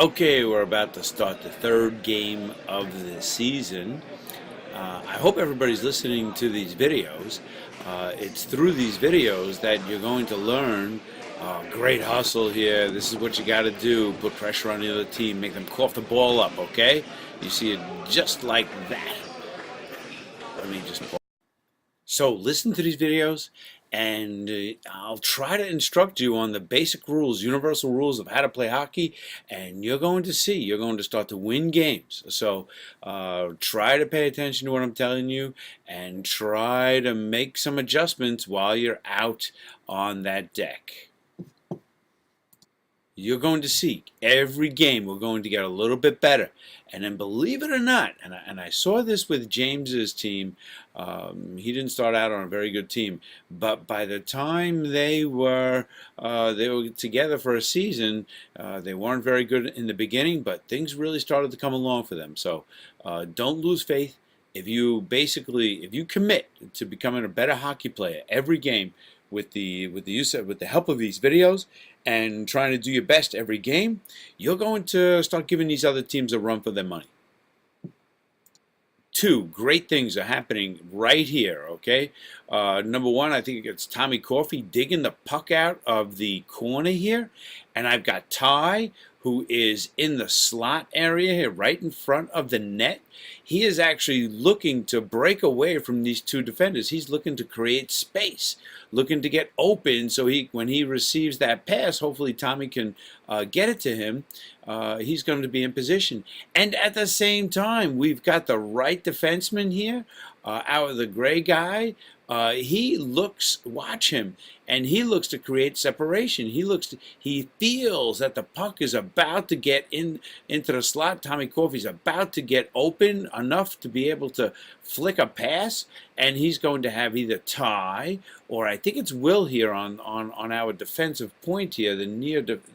Okay, we're about to start the third game of the season. I hope everybody's listening to these videos. It's through these videos that you're going to learn great hustle here. This is what you got to do. Put pressure on the other team. Make them cough the ball up, okay? You see it just like that. Let me just pause. So listen to these videos, and I'll try to instruct you on the basic rules, universal rules of how to play hockey, and you're going to see, you're going to start to win games. So try to pay attention to what I'm telling you, and try to make some adjustments while you're out on that deck. You're going to see every game we're going to get a little bit better. And then believe it or not, and I saw this with James's team, he didn't start out on a very good team, but by the time they were together for a season, they weren't very good in the beginning, but things really started to come along for them. So don't lose faith. If you commit to becoming a better hockey player every game, with the help of these videos and trying to do your best every game, you're going to start giving these other teams a run for their money. Two great things are happening right here, okay? Number one, I think it's Tommy Coffey digging the puck out of the corner here. And I've got Ty, who is in the slot area here, right in front of the net. He is actually looking to break away from these two defenders. He's looking to create space, looking to get open, so when he receives that pass, hopefully Tommy can get it to him. He's going to be in position. And at the same time, we've got the right defenseman here, out of the gray guy. Watch him, and he looks to create separation. He feels that the puck is about to get into the slot. Tommy Coffey's about to get open enough to be able to flick a pass, and he's going to have either Ty or I think it's Will here on our defensive point here, the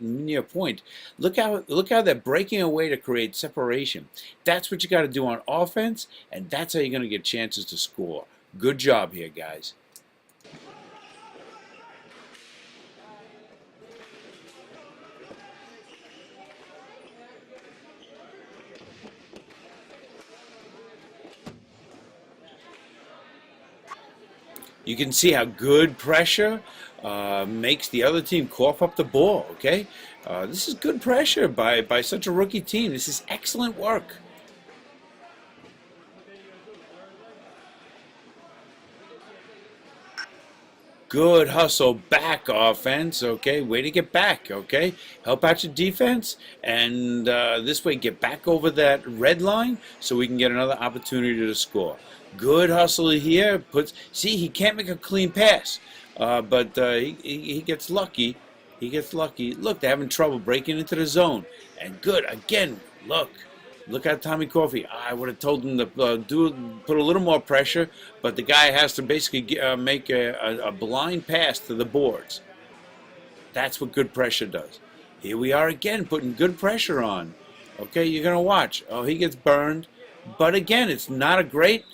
near point. Look how they're breaking away to create separation. That's what you got to do on offense, and that's how you're going to get chances to score. Good job here, guys. You can see how good pressure makes the other team cough up the ball, okay? This is good pressure by such a rookie team. This is excellent work. Good hustle back offense, okay? Way to get back, okay? Help out your defense, and this way get back over that red line so we can get another opportunity to score. Good hustle here. See, he can't make a clean pass, but he gets lucky. He gets lucky. Look, they're having trouble breaking into the zone. And good, again, Look at Tommy Coffey. I would have told him to put a little more pressure, but the guy has to basically make a blind pass to the boards. That's what good pressure does. Here we are again, putting good pressure on. Okay, you're gonna watch. Oh, he gets burned, but again, it's not a great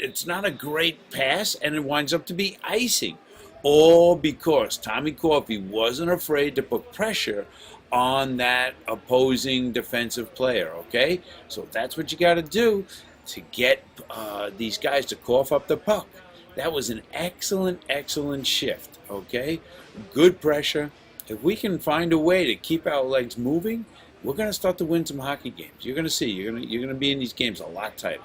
pass, and it winds up to be icing. All because Tommy Coffey wasn't afraid to put pressure on that opposing defensive player, okay? So that's what you got to do to get these guys to cough up the puck. That was an excellent, excellent shift, okay? Good pressure. If we can find a way to keep our legs moving, we're going to start to win some hockey games. You're going to see. You're going to be in these games a lot tighter.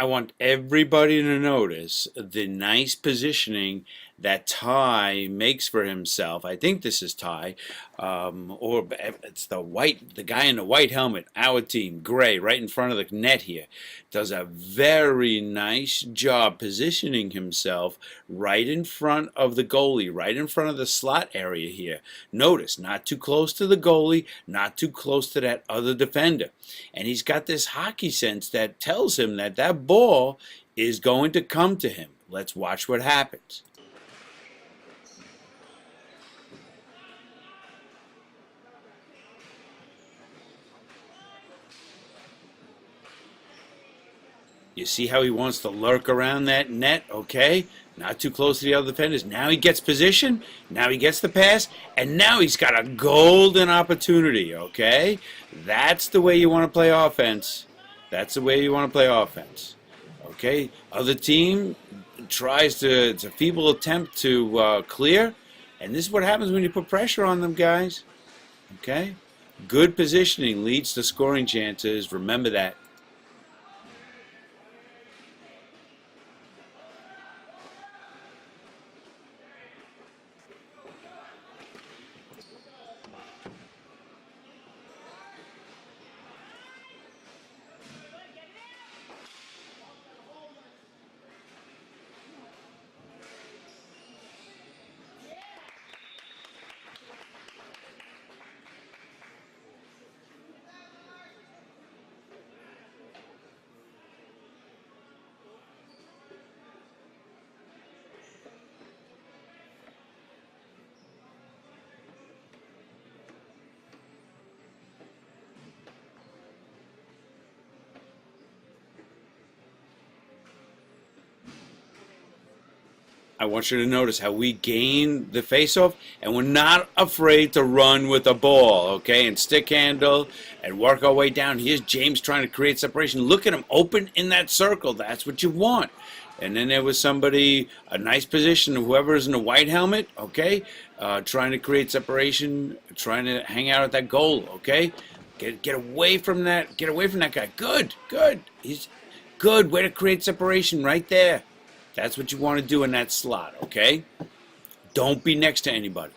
I want everybody to notice the nice positioning that Ty makes for himself. I think this is Ty, or it's the guy in the white helmet, our team, gray, right in front of the net here. Does a very nice job positioning himself right in front of the goalie, right in front of the slot area here. Notice, not too close to the goalie, not too close to that other defender. And he's got this hockey sense that tells him that that ball is going to come to him. Let's watch what happens. You see how he wants to lurk around that net, okay? Not too close to the other defenders. Now he gets position. Now he gets the pass. And now he's got a golden opportunity, okay? That's the way you want to play offense. That's the way you want to play offense. Okay? Other team tries to, it's a feeble attempt to clear. And this is what happens when you put pressure on them, guys. Okay? Good positioning leads to scoring chances. Remember that. I want you to notice how we gain the faceoff, and we're not afraid to run with the ball, okay, and stick handle and work our way down. Here's James trying to create separation. Look at him open in that circle. That's what you want. And then there was somebody, a nice position, whoever's in the white helmet, okay, trying to create separation, trying to hang out at that goal, okay. Get away from that. Get away from that guy. Good, good. He's good. Way to create separation right there. That's what you want to do in that slot, okay? Don't be next to anybody.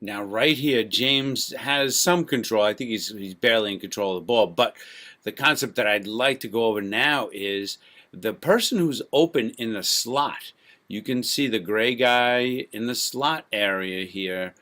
Now, right here, James has some control. I think he's barely in control of the ball. But the concept that I'd like to go over now is the person who's open in the slot. You can see the gray guy in the slot area here.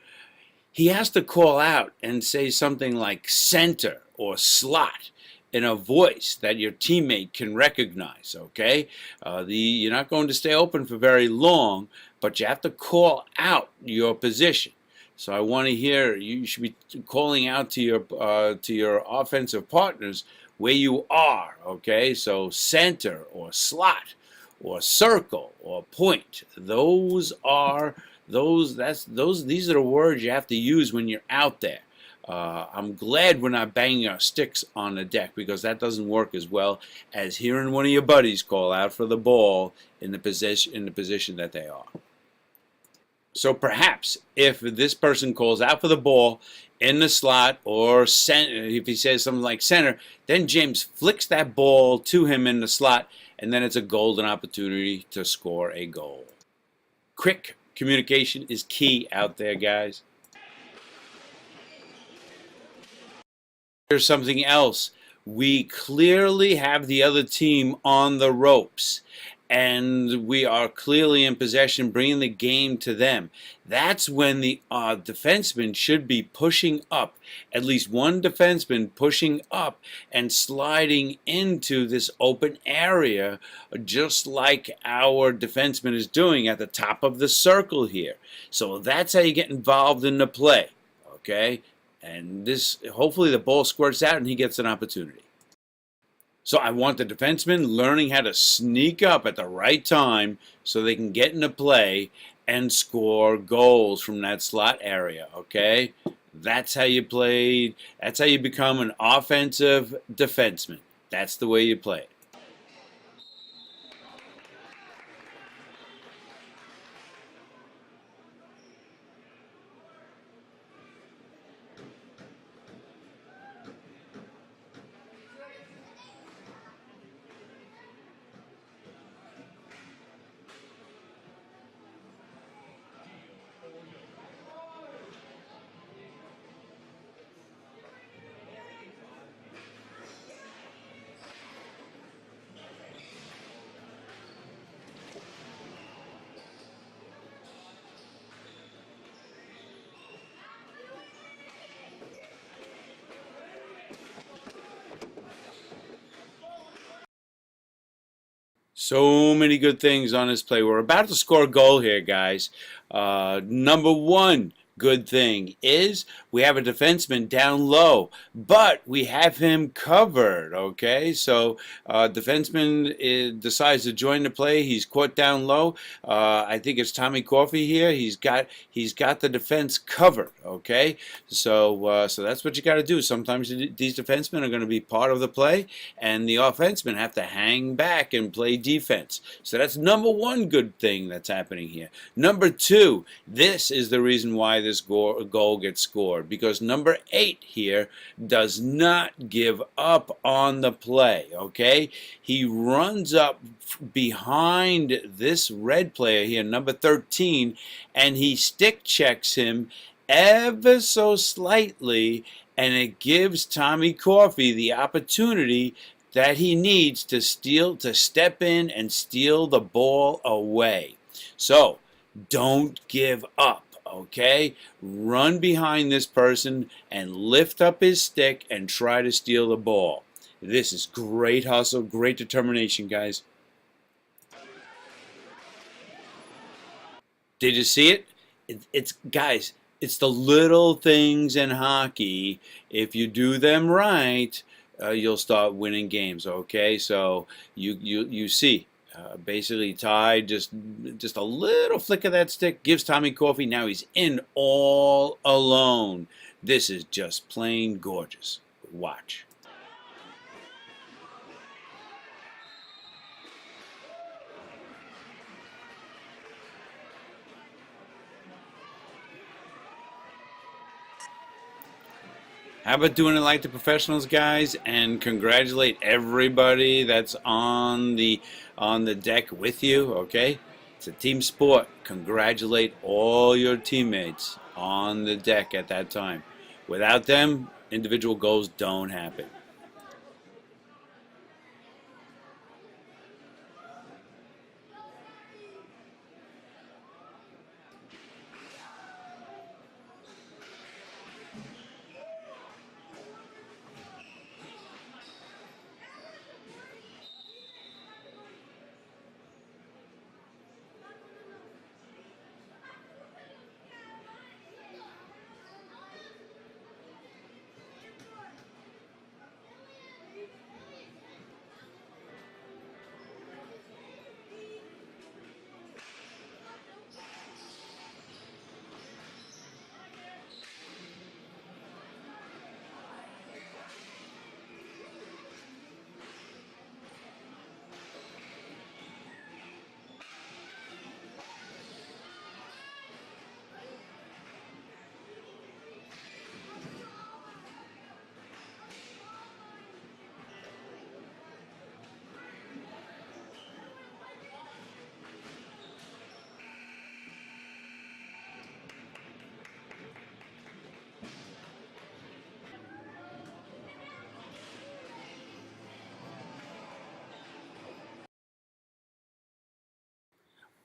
He has to call out and say something like center or slot in a voice that your teammate can recognize, okay? You're not going to stay open for very long, but you have to call out your position. So I want to hear, you should be calling out to your offensive partners where you are, okay? So center or slot or circle or point. These are the words you have to use when you're out there. I'm glad we're not banging our sticks on the deck, because that doesn't work as well as hearing one of your buddies call out for the ball in the position that they are. So perhaps if this person calls out for the ball in the slot or center, if he says something like center, then James flicks that ball to him in the slot, and then it's a golden opportunity to score a goal. Quick communication is key out there, guys. Here's something else. We clearly have the other team on the ropes, and we are clearly in possession, bringing the game to them. That's when the defenseman should be pushing up, at least one defenseman pushing up and sliding into this open area, just like our defenseman is doing at the top of the circle here. So that's how you get involved in the play, okay? And this, hopefully the ball squirts out and he gets an opportunity. So I want the defenseman learning how to sneak up at the right time so they can get into play and score goals from that slot area, okay? That's how you play. That's how you become an offensive defenseman. That's the way you play it. So many good things on this play. We're about to score a goal here, guys. Number one good thing is we have a defenseman down low, but we have him covered, okay? So defenseman decides to join the play. He's caught down low. I think it's Tommy Coffey here. He's got the defense covered, okay? So that's what you got to do. Sometimes these defensemen are going to be part of the play, and the offensemen have to hang back and play defense. So that's number one good thing that's happening here. Number two, this is the reason why this goal gets scored, because number 8 here does not give up on the play, okay? He runs up behind this red player here, number 13, and he stick checks him ever so slightly, and it gives Tommy Coffey the opportunity that he needs to step in and steal the ball away. So don't give up, okay? Run behind this person and lift up his stick and try to steal the ball. This is great hustle, great determination, guys. Did you see it? It's guys, it's the little things in hockey. If you do them right, you'll start winning games. Okay, so you see, basically Ty just a little flick of that stick gives Tommy Coffey. Now he's in all alone. This is just plain gorgeous. Watch. How about doing it like the professionals, guys, and congratulate everybody that's on the deck with you, okay? It's a team sport. Congratulate all your teammates on the deck at that time. Without them, individual goals don't happen.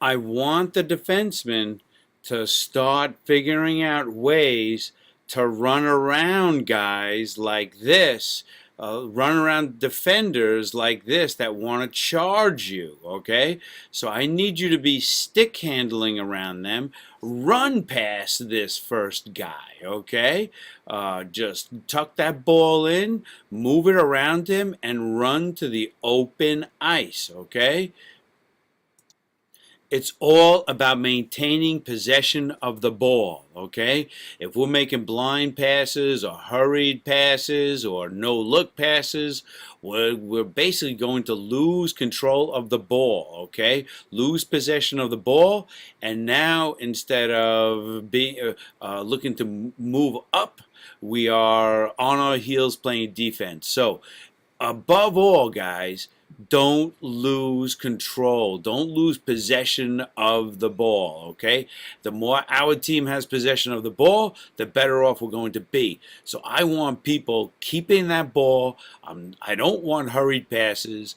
I want the defenseman to start figuring out ways to run around guys like this, run around defenders like this that want to charge you, okay? So I need you to be stick handling around them, run past this first guy, okay? Just tuck that ball in, move it around him, and run to the open ice, okay? It's all about maintaining possession of the ball, okay? If we're making blind passes or hurried passes or no-look passes, we're basically going to lose control of the ball, okay? Lose possession of the ball, and now instead of being looking to move up, we are on our heels playing defense. So, above all, guys, don't lose control. Don't lose possession of the ball, okay? The more our team has possession of the ball, the better off we're going to be. So I want people keeping that ball. I don't want hurried passes.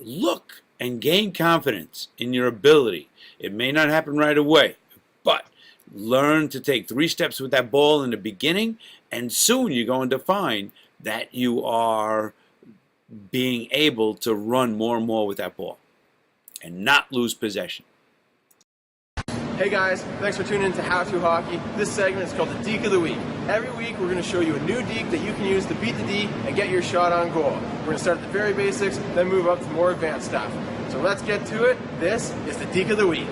Look and gain confidence in your ability. It may not happen right away, but learn to take 3 steps with that ball in the beginning, and soon you're going to find that you are being able to run more and more with that ball and not lose possession. Hey guys, thanks for tuning in to How To Hockey. This segment is called the Deke of the Week. Every week we're going to show you a new deke that you can use to beat the D and get your shot on goal. We're going to start at the very basics, then move up to more advanced stuff. So let's get to it. This is the Deke of the Week.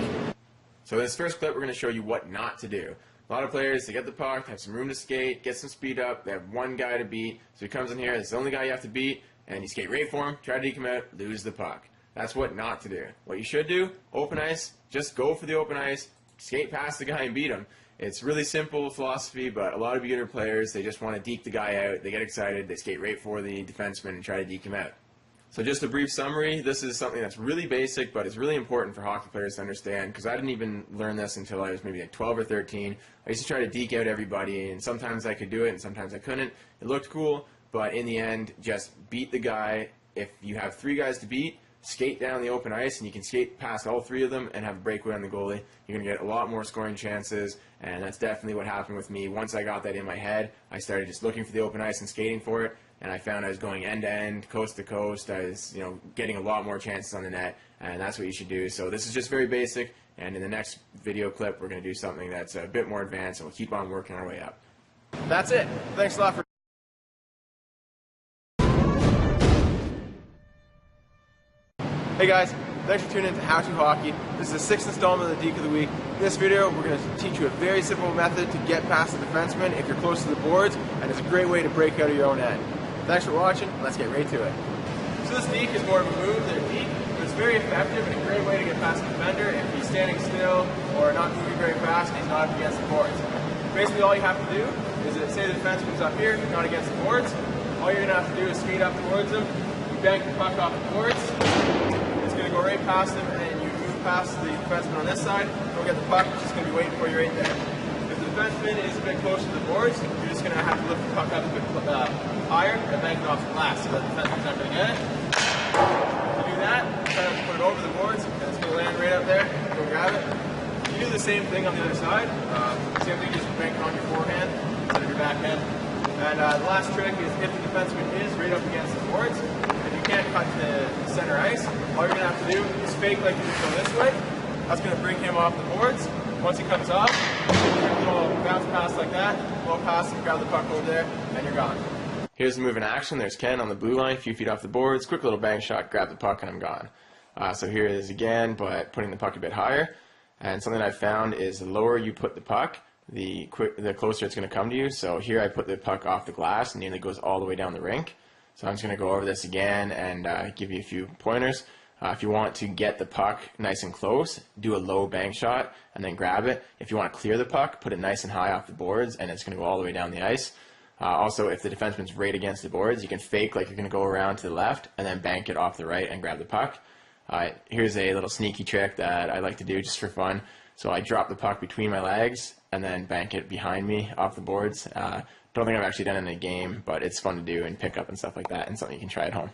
So in this first clip we're going to show you what not to do. A lot of players, they get the puck, have some room to skate, get some speed up, they have one guy to beat, so he comes in here, it's the only guy you have to beat, and you skate right for him, try to deke him out, lose the puck. That's what not to do. What you should do, open ice, just go for the open ice, skate past the guy and beat him. It's really simple philosophy, but a lot of beginner players, they just want to deke the guy out, they get excited, they skate right for the defenseman and try to deke him out. So just a brief summary, this is something that's really basic, but it's really important for hockey players to understand, because I didn't even learn this until I was maybe like 12 or 13. I used to try to deke out everybody, and sometimes I could do it, and sometimes I couldn't. It looked cool, but in the end, just beat the guy. If you have 3 guys to beat, skate down the open ice, and you can skate past all 3 of them and have a breakaway on the goalie. You're going to get a lot more scoring chances, and that's definitely what happened with me. Once I got that in my head, I started just looking for the open ice and skating for it, and I found I was going end to end, coast to coast. I was, getting a lot more chances on the net, and that's what you should do. So this is just very basic, and in the next video clip, we're going to do something that's a bit more advanced, and we'll keep on working our way up. That's it. Thanks a lot for Hey guys, thanks for tuning in to How To Hockey. This is the 6th installment of the Deke of the Week. In this video, we're going to teach you a very simple method to get past the defenseman if you're close to the boards, and it's a great way to break out of your own end. Thanks for watching. Let's get right to it. So this deke is more of a move than a deke, but it's very effective and a great way to get past the defender if he's standing still or not moving very fast and he's not up against the boards. Basically, all you have to do is, say the defenseman's up here, not against the boards. All you're going to have to do is skate up towards him. You bank the puck off the boards. Going to go right past him, and then you move past the defenseman on this side, go get the puck, which is going to be waiting for you right there. If the defenseman is a bit closer to the boards, you're just going to have to lift the puck up a bit higher and bank it off the glass so that the defenseman's not going to get it. If you do that, try to put it over the boards, and it's going to land right up there, go grab it. You do the same thing on the other side. Same thing, just bank it on your forehand instead of your backhand. And the last trick is if the defenseman is right up against the boards, can't cut to center ice, all you're going to have to do is fake like you just go this way. That's going to bring him off the boards. Once he comes off, a little bounce pass like that, blow past him, grab the puck over there, and you're gone. Here's the move in action. There's Ken on the blue line, a few feet off the boards, quick little bang shot, grab the puck, and I'm gone. So here it is again, but putting the puck a bit higher. And something I've found is the lower you put the puck, the closer it's going to come to you. So here I put the puck off the glass, and nearly goes all the way down the rink. So I'm just going to go over this again and give you a few pointers. If you want to get the puck nice and close, do a low bank shot and then grab it. If you want to clear the puck, put it nice and high off the boards, and it's going to go all the way down the ice. Also, if the defenseman's right against the boards, you can fake like you're going to go around to the left and then bank it off the right and grab the puck. Here's a little sneaky trick that I like to do just for fun. So I drop the puck between my legs and then bank it behind me off the boards. Don't think I've actually done it in a game, but it's fun to do and pick up and stuff like that, and something you can try at home.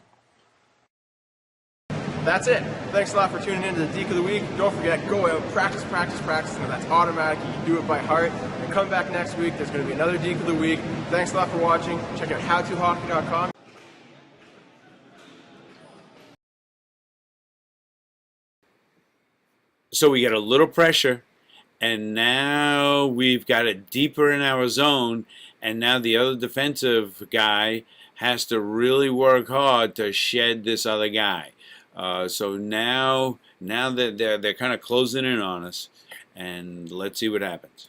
That's it. Thanks a lot for tuning in to the Deke of the Week. Don't forget, go out, practice, practice, practice, and that's automatic. You can do it by heart. And come back next week. There's going to be another Deke of the Week. Thanks a lot for watching. Check out howtohockey.com. So we get a little pressure, and now we've got it deeper in our zone, and now the other defensive guy has to really work hard to shed this other guy. So now that they're kind of closing in on us, and let's see what happens.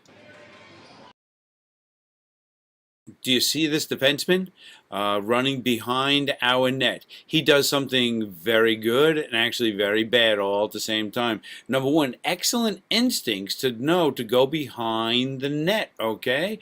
Do you see this defenseman running behind our net? He does something very good and actually very bad all at the same time. Number one, excellent instincts to know to go behind the net, okay?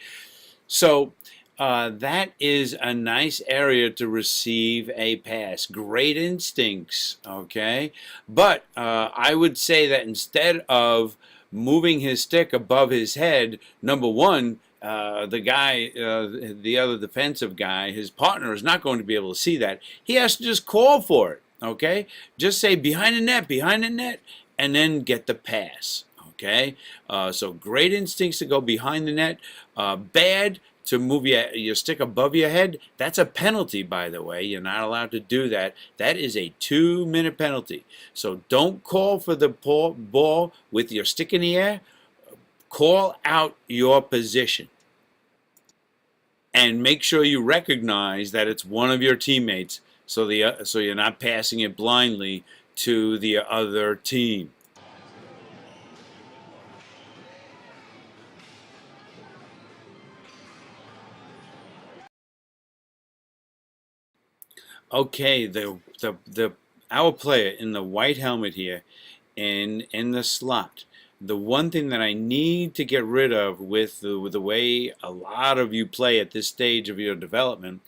So that is a nice area to receive a pass. Great instincts, okay? But I would say that instead of moving his stick above his head, number one, the guy, the other defensive guy, his partner is not going to be able to see that. He has to just call for it, okay? Just say behind the net, and then get the pass, okay? So great instincts to go behind the net. Bad to move your stick above your head. That's a penalty, by the way. You're not allowed to do that. That is a 2-minute penalty. So don't call for the ball with your stick in the air. Call out your position. And make sure you recognize that it's one of your teammates, so you're not passing it blindly to the other team. Okay, our player in the white helmet here, in the slot. The one thing that I need to get rid of with the way a lot of you play at this stage of your development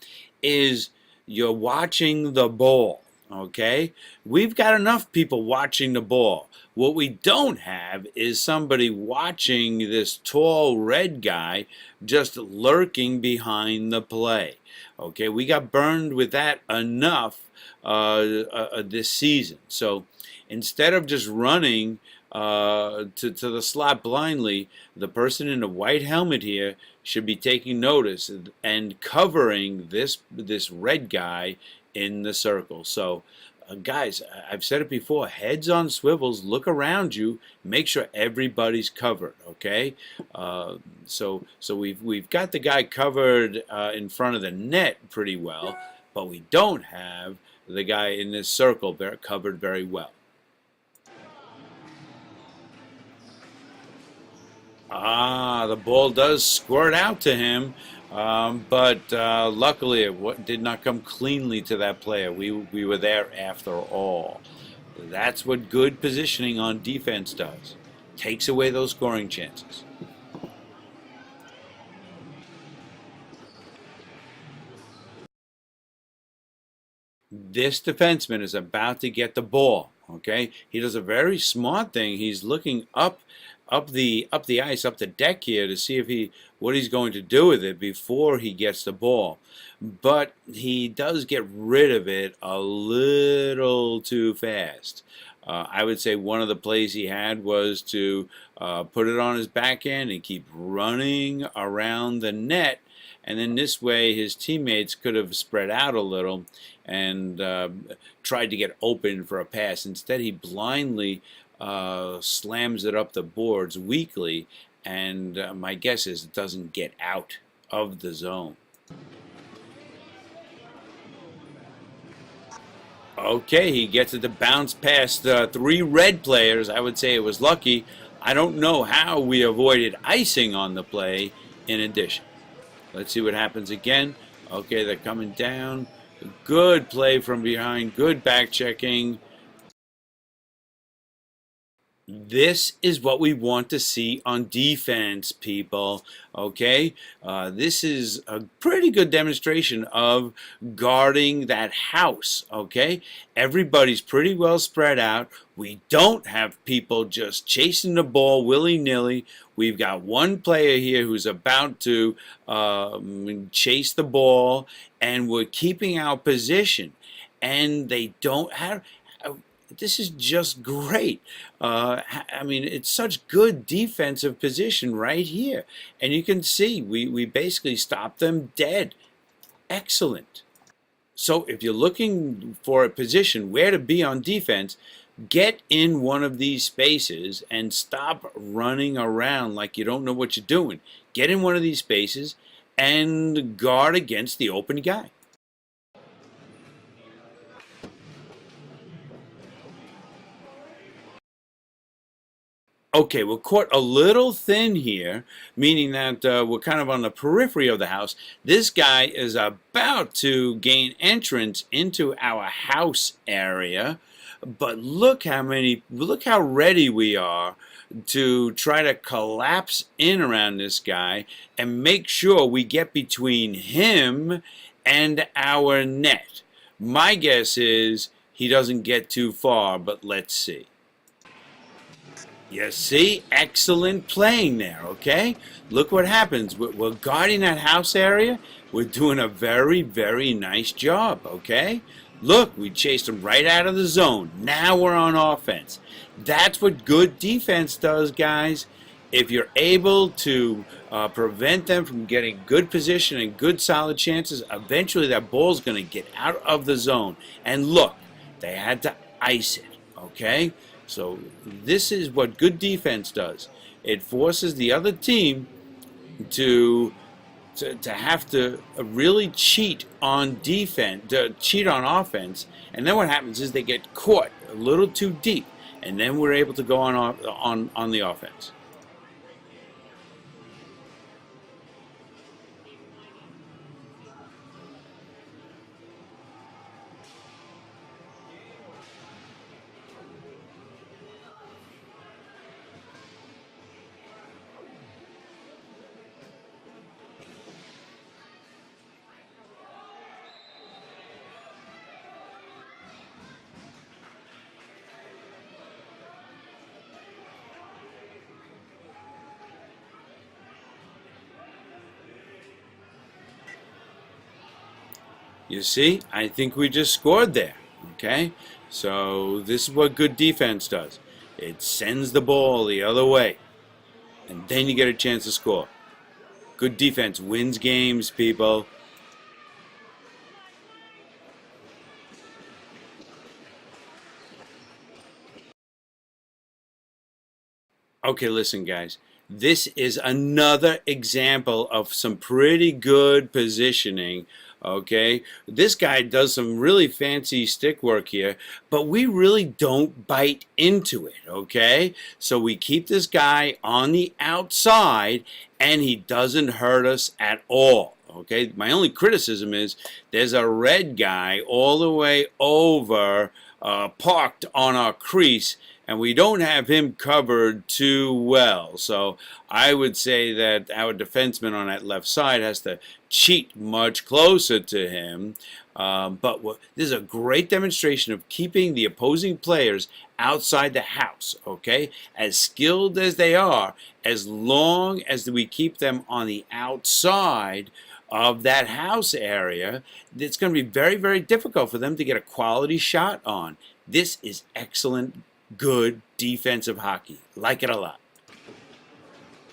is you're watching the ball, okay? We've got enough people watching the ball. What we don't have is somebody watching this tall red guy just lurking behind the play. Okay, we got burned with that enough this season. So instead of just running to the slot blindly, the person in the white helmet here should be taking notice and covering this red guy in the circle. So guys, I've said it before, heads on swivels, look around you, make sure everybody's covered, okay? So we've got the guy covered in front of the net pretty well, but we don't have the guy in this circle covered very well. The ball does squirt out to him, but luckily it did not come cleanly to that player. We were there after all. That's what good positioning on defense does. Takes away those scoring chances. This defenseman is about to get the ball, okay? He does a very smart thing. He's looking up the ice, up the deck here to see what he's going to do with it before he gets the ball. But he does get rid of it a little too fast. I would say one of the plays he had was to put it on his backhand and keep running around the net, and then this way his teammates could have spread out a little and tried to get open for a pass. Instead, he blindly slams it up the boards weakly, and my guess is it doesn't get out of the zone. Okay, he gets it to bounce past 3 red players. I would say it was lucky. I don't know how we avoided icing on the play in addition. Let's see what happens again. Okay, they're coming down. Good play from behind. Good back checking. This is what we want to see on defense, people. Okay? This is a pretty good demonstration of guarding that house. Okay? Everybody's pretty well spread out. We don't have people just chasing the ball willy-nilly. We've got one player here who's about to chase the ball, and we're keeping our position. And they don't have... This is just great. I mean, it's such good defensive position right here. And you can see we basically stopped them dead. Excellent. So if you're looking for a position where to be on defense, get in one of these spaces and stop running around like you don't know what you're doing. Get in one of these spaces and guard against the open guy. Okay, we're caught a little thin here, meaning that we're kind of on the periphery of the house. This guy is about to gain entrance into our house area, but look how ready we are to try to collapse in around this guy and make sure we get between him and our net. My guess is he doesn't get too far, but let's see. You see, excellent playing there, okay? Look what happens. We're guarding that house area. We're doing a very, very nice job, okay? Look, we chased them right out of the zone. Now we're on offense. That's what good defense does, guys. If you're able to prevent them from getting good position and good solid chances, eventually that ball's going to get out of the zone. And look, they had to ice it, okay? So this is what good defense does. It forces the other team to have to really cheat on defense, cheat on offense, and then what happens is they get caught a little too deep, and then we're able to go on the offense. You see, I think we just scored there, okay? So this is what good defense does. It sends the ball the other way, and then you get a chance to score. Good defense wins games, people. Okay, listen, guys. This is another example of some pretty good positioning. Okay, this guy does some really fancy stick work here, but we really don't bite into it. Okay, so we keep this guy on the outside, and he doesn't hurt us at all. Okay, my only criticism is there's a red guy all the way over, parked on our crease, and we don't have him covered too well. So I would say that our defenseman on that left side has to cheat much closer to him. But this is a great demonstration of keeping the opposing players outside the house, okay? As skilled as they are, as long as we keep them on the outside of that house area, it's going to be very, very difficult for them to get a quality shot on. This is excellent, good defensive hockey. Like it a lot.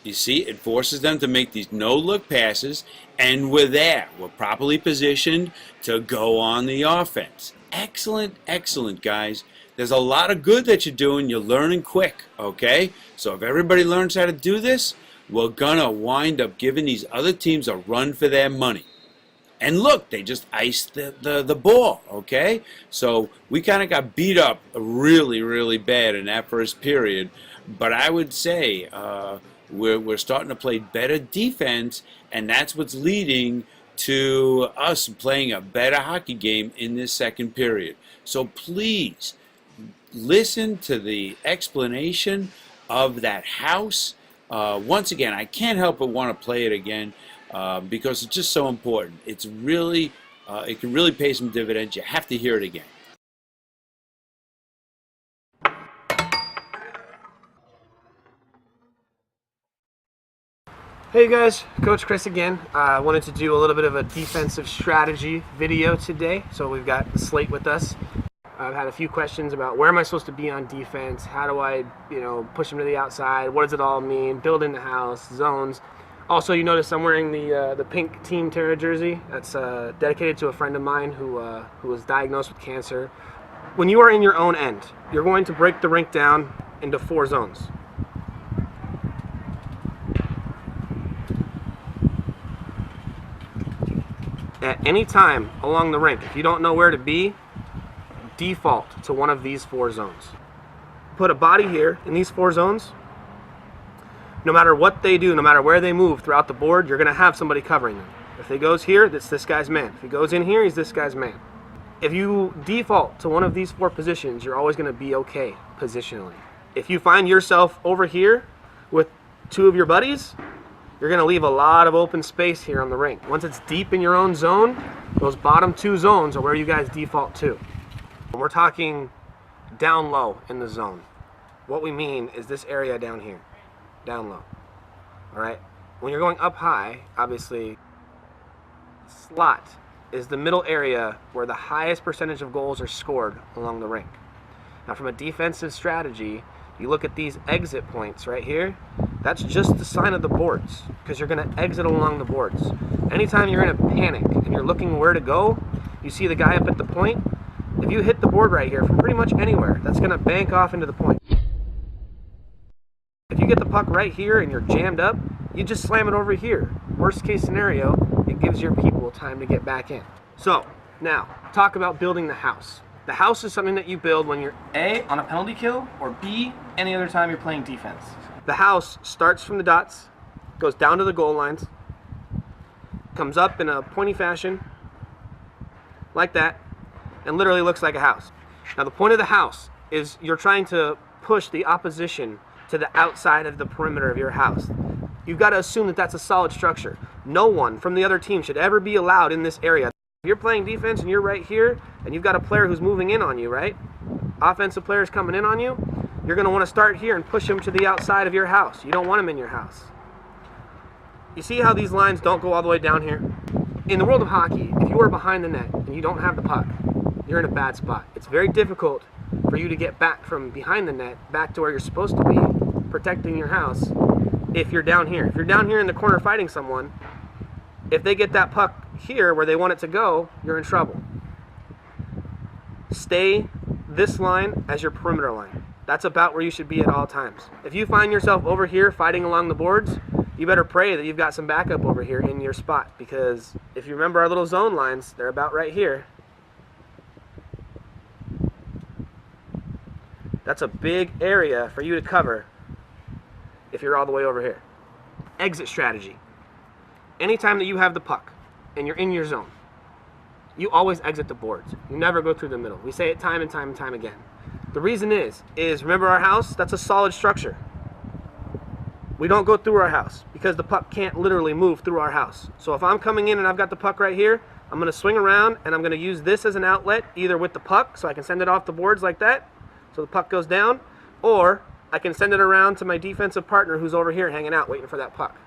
You see, it forces them to make these no-look passes, and we're there. We're properly positioned to go on the offense. Excellent, excellent, guys. There's a lot of good that you're doing. You're learning quick, okay? So if everybody learns how to do this, we're going to wind up giving these other teams a run for their money. And look, they just iced the ball, okay? So we kind of got beat up really, really bad in that first period. But I would say we're starting to play better defense, and that's what's leading to us playing a better hockey game in this second period. So please, listen to the explanation of that house. Once again, I can't help but want to play it again. Because it's just so important. It's really, it can really pay some dividends. You have to hear it again. Hey guys, Coach Chris again. I wanted to do a little bit of a defensive strategy video today. So we've got Slate with us. I've had a few questions about where am I supposed to be on defense? How do I, push them to the outside? What does it all mean? Building the house, zones. Also, you notice I'm wearing the pink Team Terra jersey. That's dedicated to a friend of mine who was diagnosed with cancer. When you are in your own end, you're going to break the rink down into 4 zones. At any time along the rink, if you don't know where to be, default to one of these 4 zones. Put a body here in these 4 zones. No matter what they do, no matter where they move throughout the board, you're going to have somebody covering them. If he goes here, that's this guy's man. If he goes in here, he's this guy's man. If you default to one of these 4 positions, you're always going to be okay positionally. If you find yourself over here with 2 of your buddies, you're going to leave a lot of open space here on the rink. Once it's deep in your own zone, those bottom 2 zones are where you guys default to. We're talking down low in the zone. What we mean is this area down here, down low. All right? When you're going up high, obviously, slot is the middle area where the highest percentage of goals are scored along the rink. Now, from a defensive strategy, you look at these exit points right here. That's just the sign of the boards, because you're going to exit along the boards. Anytime you're in a panic and you're looking where to go, you see the guy up at the point. If you hit the board right here from pretty much anywhere, that's going to bank off into the point. If you get the puck right here and you're jammed up, you just slam it over here. Worst case scenario, it gives your people time to get back in. So, now, talk about building the house. The house is something that you build when you're A, on a penalty kill, or B, any other time you're playing defense. The house starts from the dots, goes down to the goal lines, comes up in a pointy fashion, like that, and literally looks like a house. Now, the point of the house is you're trying to push the opposition to the outside of the perimeter of your house. You've got to assume that that's a solid structure. No one from the other team should ever be allowed in this area. If you're playing defense and you're right here, and you've got a player who's moving in on you, right? Offensive players coming in on you, you're going to want to start here and push him to the outside of your house. You don't want him in your house. You see how these lines don't go all the way down here? In the world of hockey, if you are behind the net and you don't have the puck, you're in a bad spot. It's very difficult for you to get back from behind the net back to where you're supposed to be, protecting your house, if you're down here. If you're down here in the corner fighting someone, if they get that puck here where they want it to go, you're in trouble. Stay this line as your perimeter line. That's about where you should be at all times. If you find yourself over here fighting along the boards, you better pray that you've got some backup over here in your spot, because if you remember our little zone lines, they're about right here. That's a big area for you to cover if you're all the way over here. Exit strategy. Anytime that you have the puck and you're in your zone, you always exit the boards. You never go through the middle. We say it time and time and time again. The reason is remember our house? That's a solid structure. We don't go through our house because the puck can't literally move through our house. So if I'm coming in and I've got the puck right here, I'm going to swing around and I'm going to use this as an outlet, either with the puck so I can send it off the boards like that, so the puck goes down, or I can send it around to my defensive partner who's over here hanging out waiting for that puck.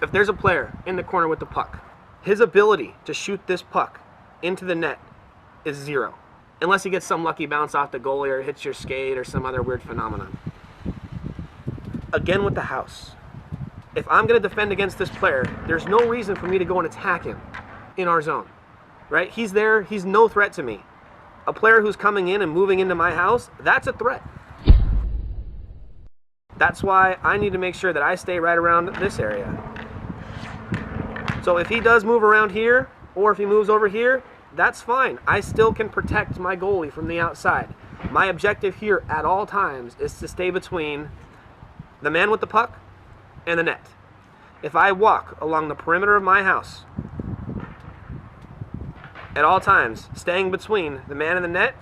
If there's a player in the corner with the puck, his ability to shoot this puck into the net is 0. Unless he gets some lucky bounce off the goalie or hits your skate or some other weird phenomenon. Again with the house. If I'm going to defend against this player, there's no reason for me to go and attack him in our zone. Right? He's there. He's no threat to me. A player who's coming in and moving into my house, that's a threat. That's why I need to make sure that I stay right around this area. So if he does move around here, or if he moves over here, that's fine. I still can protect my goalie from the outside. My objective here at all times is to stay between the man with the puck and the net. If I walk along the perimeter of my house at all times, staying between the man and the net,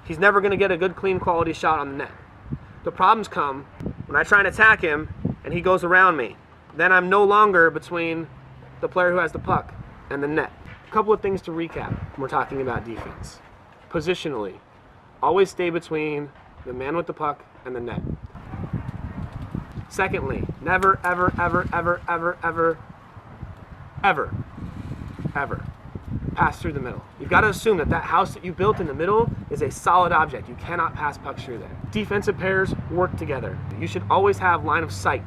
he's never going to get a good, clean, quality shot on the net. The problems come when I try and attack him and he goes around me. Then I'm no longer between the player who has the puck and the net. A couple of things to recap when we're talking about defense. Positionally, always stay between the man with the puck and the net. Secondly, never, ever, ever, ever, ever, ever, ever, ever pass through the middle. You've got to assume that that house that you built in the middle is a solid object. You cannot pass pucks through there. Defensive pairs work together. You should always have line of sight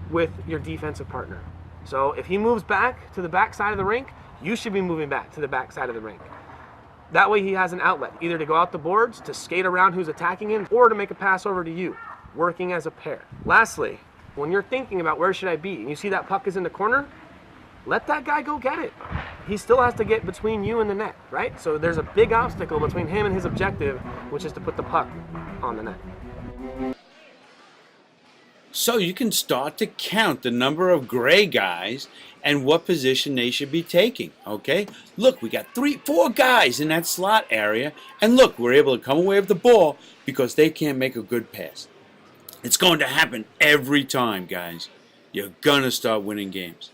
with your defensive partner. So if he moves back to the back side of the rink, you should be moving back to the back side of the rink. That way he has an outlet, either to go out the boards, to skate around who's attacking him, or to make a pass over to you, working as a pair. Lastly, when you're thinking about where should I be, and you see that puck is in the corner, let that guy go get it. He still has to get between you and the net, right? So there's a big obstacle between him and his objective, which is to put the puck on the net. So you can start to count the number of gray guys and what position they should be taking, okay? Look, we got 4 guys in that slot area, and look, we're able to come away with the ball because they can't make a good pass. It's going to happen every time, guys. You're going to start winning games.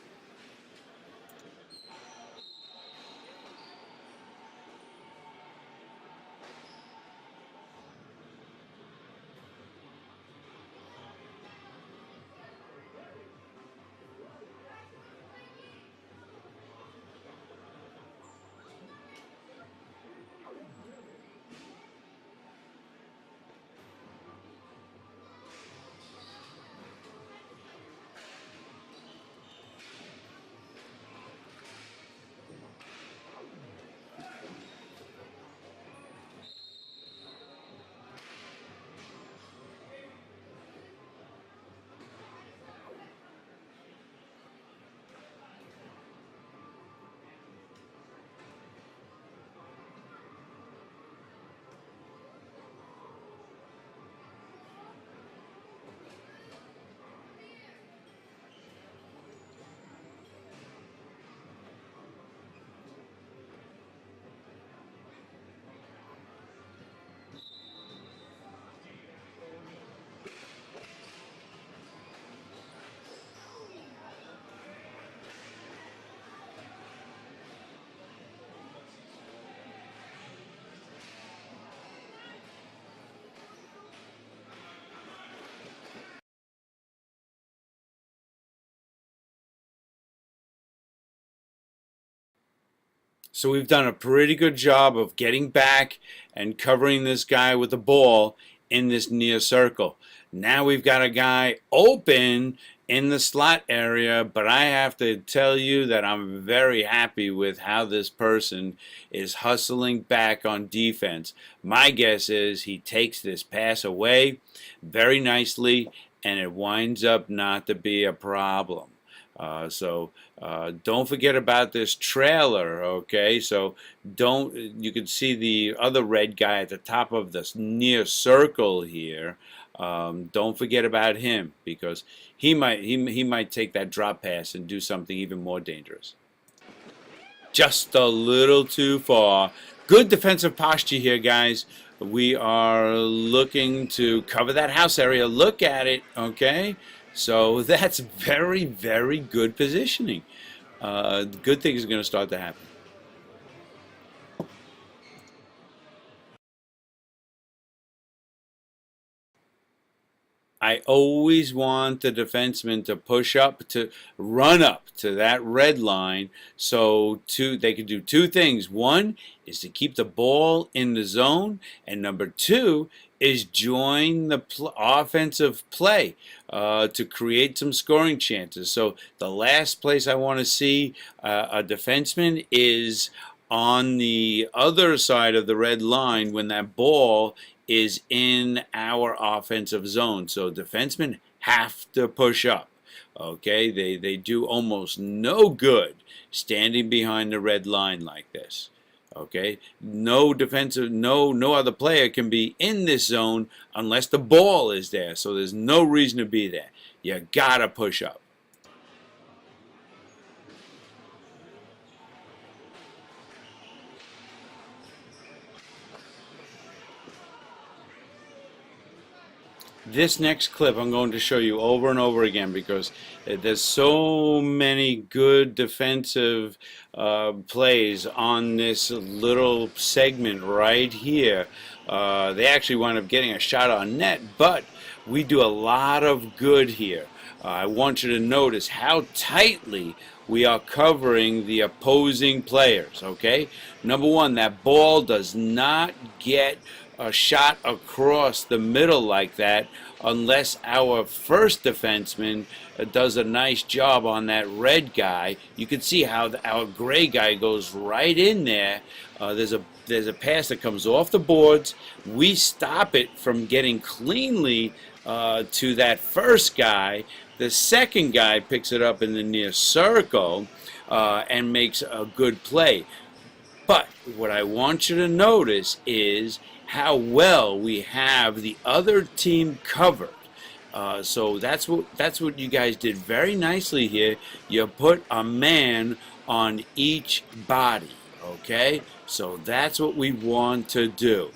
So we've done a pretty good job of getting back and covering this guy with the ball in this near circle. Now we've got a guy open in the slot area, but I have to tell you that I'm very happy with how this person is hustling back on defense. My guess is he takes this pass away very nicely, and it winds up not to be a problem. So don't forget about this trailer, okay? So you can see the other red guy at the top of this near circle here. Don't forget about him, because he might take that drop pass and do something even more dangerous. Just a little too far. Good defensive posture here, guys. We are looking to cover that house area. Look at it, okay? So that's very, very good positioning. Good things are going to start to happen. I always want the defenseman to push up, to run up to that red line, so they can do 2 things. One is to keep the ball in the zone, and number 2 is join the offensive play to create some scoring chances. So the last place I want to see a defenseman is on the other side of the red line when that ball is in our offensive zone. So defensemen have to push up. Okay, they do almost no good standing behind the red line like this. Okay, no other player can be in this zone unless the ball is there. So there's no reason to be there. You gotta push up. This next clip I'm going to show you over and over again because there's so many good defensive plays on this little segment right here. They actually wind up getting a shot on net, but we do a lot of good here. I want you to notice how tightly we are covering the opposing players, okay? Number one, that ball does not get a shot across the middle like that unless our first defenseman does a nice job on that red guy. You can see how our gray guy goes right in there. There's a pass that comes off the boards. We stop it from getting cleanly to that first guy. The second guy picks it up in the near circle and makes a good play. But what I want you to notice is how well we have the other team covered. So that's what you guys did very nicely here. You put a man on each body, okay? So that's what we want to do.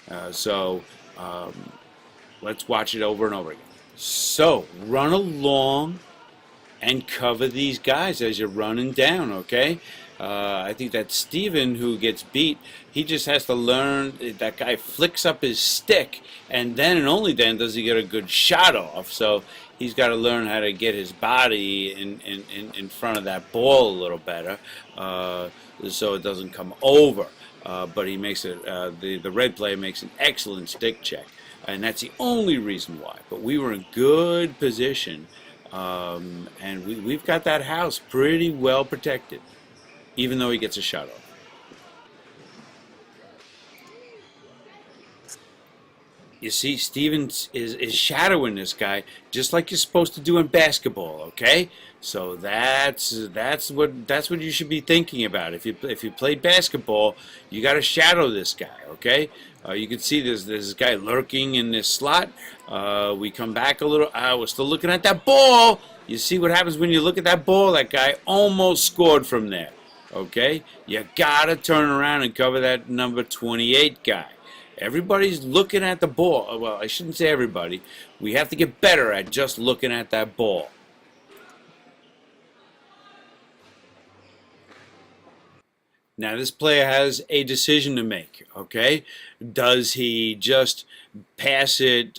Let's watch it over and over again. So run along and cover these guys as you're running down, okay? I think that Steven, who gets beat, he just has to learn, that guy flicks up his stick, and then and only then does he get a good shot off. So he's got to learn how to get his body in front of that ball a little better, so it doesn't come over. But he makes it, the red player makes an excellent stick check, and that's the only reason why. But we were in good position, and we've got that house pretty well protected, even though he gets a shot off. You see, Stevens is shadowing this guy just like you're supposed to do in basketball, okay? So that's what you should be thinking about. If you play basketball, you got to shadow this guy, okay? You can see there's this guy lurking in this slot. We come back a little. We're still looking at that ball. You see what happens when you look at that ball? That guy almost scored from there, okay? You got to turn around and cover that number 28 guy. Everybody's looking at the ball. Well, I shouldn't say everybody. We have to get better at just looking at that ball. Now, this player has a decision to make, okay? Does he just pass it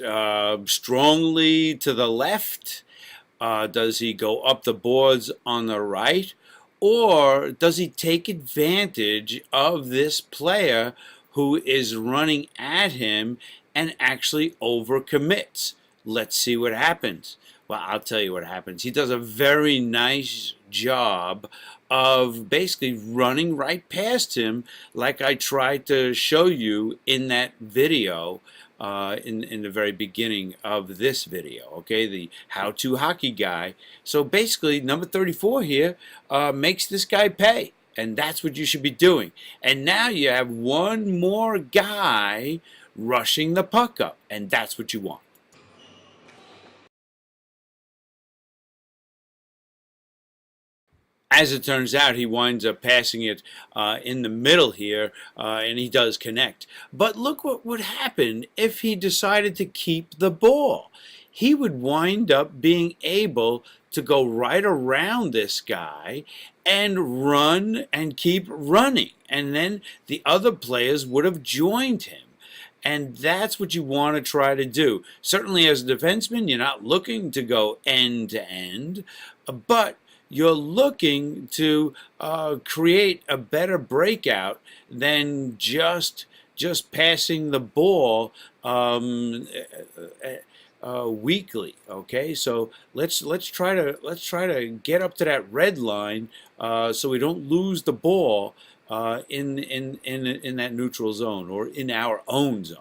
strongly to the left? Does he go up the boards on the right? Or does he take advantage of this player who is running at him and actually overcommits? Let's see what happens. Well, I'll tell you what happens. He does a very nice job of basically running right past him, like I tried to show you in that video, in the very beginning of this video, okay, the how-to hockey guy. So basically, number 34 here makes this guy pay. And that's what you should be doing. And now you have one more guy rushing the puck up. And that's what you want. As it turns out, he winds up passing it in the middle here, and he does connect. But look what would happen if he decided to keep the ball. He would wind up being able to go right around this guy and run and keep running. And then the other players would have joined him. And that's what you want to try to do. Certainly as a defenseman, you're not looking to go end to end, but you're looking to create a better breakout than just passing the ball weakly. Okay, so let's try to get up to that red line so we don't lose the ball in that neutral zone or in our own zone.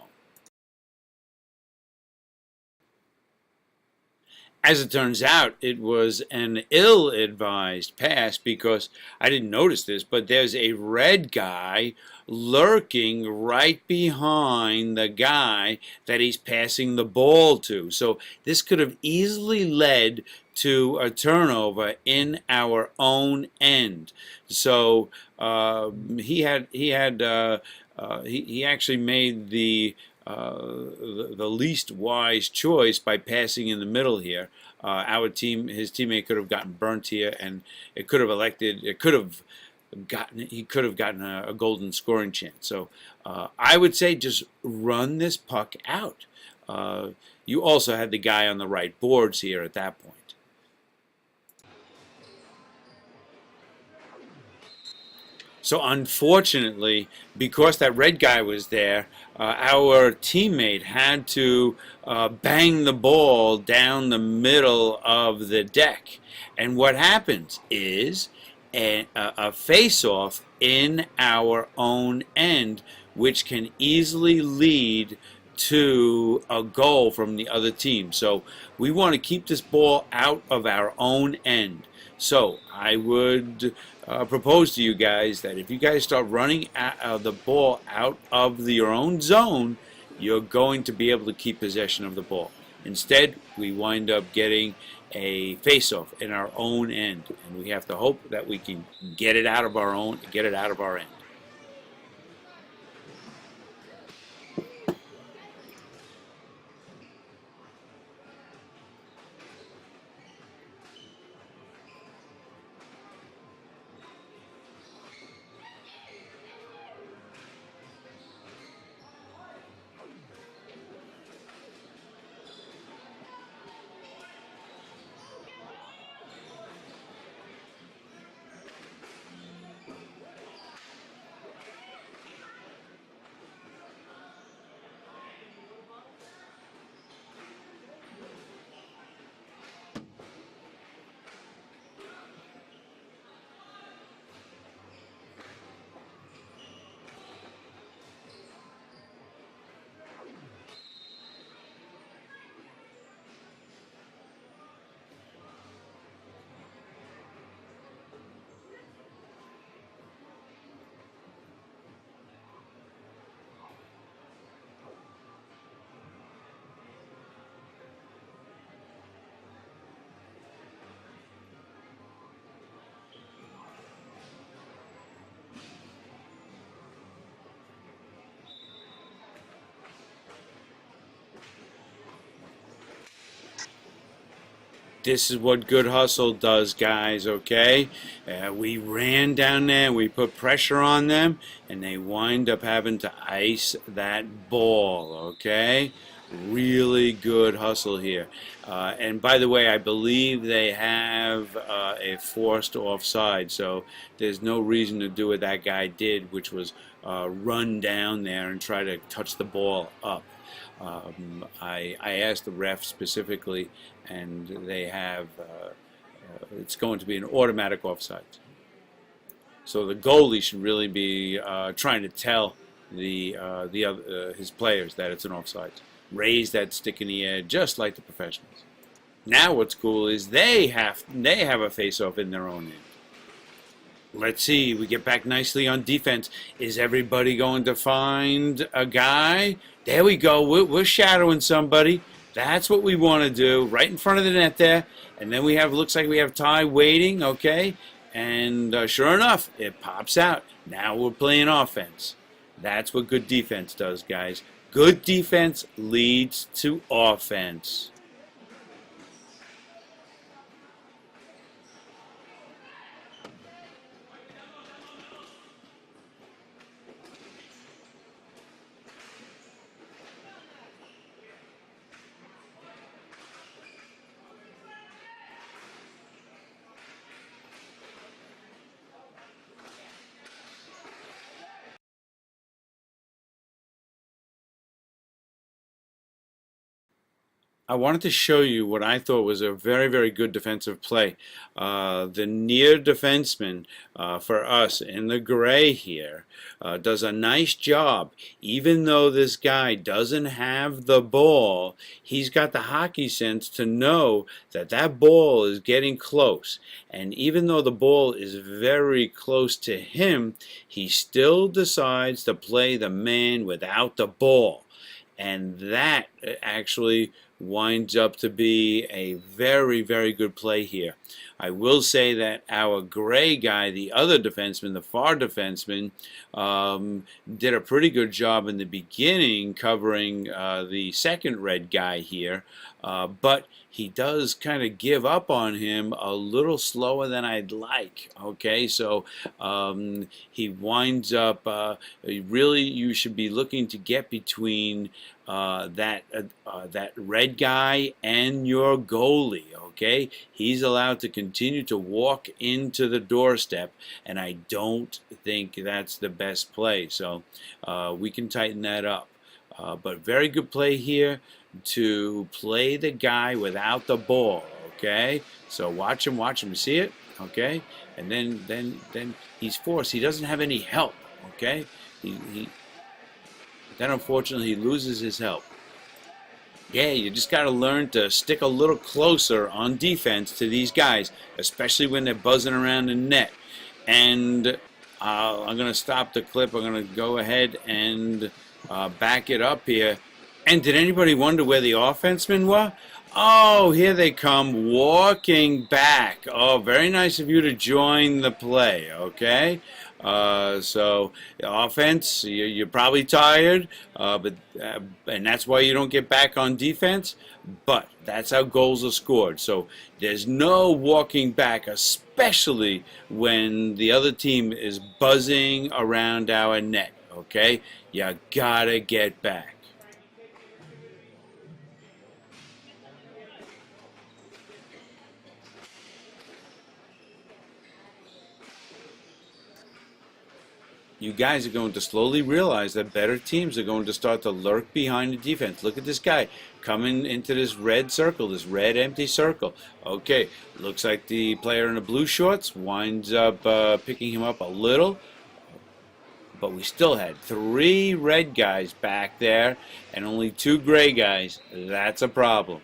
As it turns out, it was an ill-advised pass because I didn't notice this, but there's a red guy lurking right behind the guy that he's passing the ball to. So this could have easily led to a turnover in our own end. So he actually made the least wise choice by passing in the middle here. His teammate could have gotten burnt here, and he could have gotten a golden scoring chance. So I would say just run this puck out. You also had the guy on the right boards here at that point. So unfortunately, because that red guy was there, our teammate had to bang the ball down the middle of the deck. And what happens is a face-off in our own end, which can easily lead to a goal from the other team. So we want to keep this ball out of our own end. So I would propose to you guys that if you guys start running the ball out of your own zone, you're going to be able to keep possession of the ball. Instead, we wind up getting a face-off in our own end, and we have to hope that we can get it out of our end. This is what good hustle does, guys, okay? We ran down there, we put pressure on them, and they wind up having to ice that ball, okay? Really good hustle here. And by the way, I believe they have a forced offside, so there's no reason to do what that guy did, which was run down there and try to touch the ball up. I asked the ref specifically, and they have it's going to be an automatic offside. So the goalie should really be trying to tell his players that it's an offside. Raise that stick in the air just like the professionals. Now what's cool is they have a face-off in their own end. Let's see, we get back nicely on defense. Is everybody going to find a guy? There we go. We're shadowing somebody. That's what we want to do, right in front of the net there. And then looks like we have Ty waiting, okay? And sure enough, it pops out. Now we're playing offense. That's what good defense does, guys. Good defense leads to offense. I wanted to show you what I thought was a very, very good defensive play. The near defenseman for us in the gray here does a nice job. Even though this guy doesn't have the ball, he's got the hockey sense to know that that ball is getting close. And even though the ball is very close to him, he still decides to play the man without the ball. And that actually winds up to be a very, very good play here. I will say that our gray guy, the other defenseman, the far defenseman, did a pretty good job in the beginning covering the second red guy here, but he does kind of give up on him a little slower than I'd like. Okay, so he winds up, really you should be looking to get between that red red guy and your goalie, okay? He's allowed to continue to walk into the doorstep, and I don't think that's the best play. So we can tighten that up. But very good play here to play the guy without the ball, okay? So watch him, you see it? Okay? And then he's forced. He doesn't have any help, okay? Then unfortunately he loses his help. Yeah, you just got to learn to stick a little closer on defense to these guys, especially when they're buzzing around the net. And I'm going to stop the clip. I'm going to go ahead and back it up here. And did anybody wonder where the offensemen were? Oh, here they come walking back. Oh, very nice of you to join the play, okay? So offense, you're probably tired, and that's why you don't get back on defense. But that's how goals are scored. So there's no walking back, especially when the other team is buzzing around our net. Okay, you gotta get back. You guys are going to slowly realize that better teams are going to start to lurk behind the defense. Look at this guy coming into this red circle, this red empty circle. Okay, looks like the player in the blue shorts winds up picking him up a little. But we still had 3 red guys back there and only 2 gray guys. That's a problem.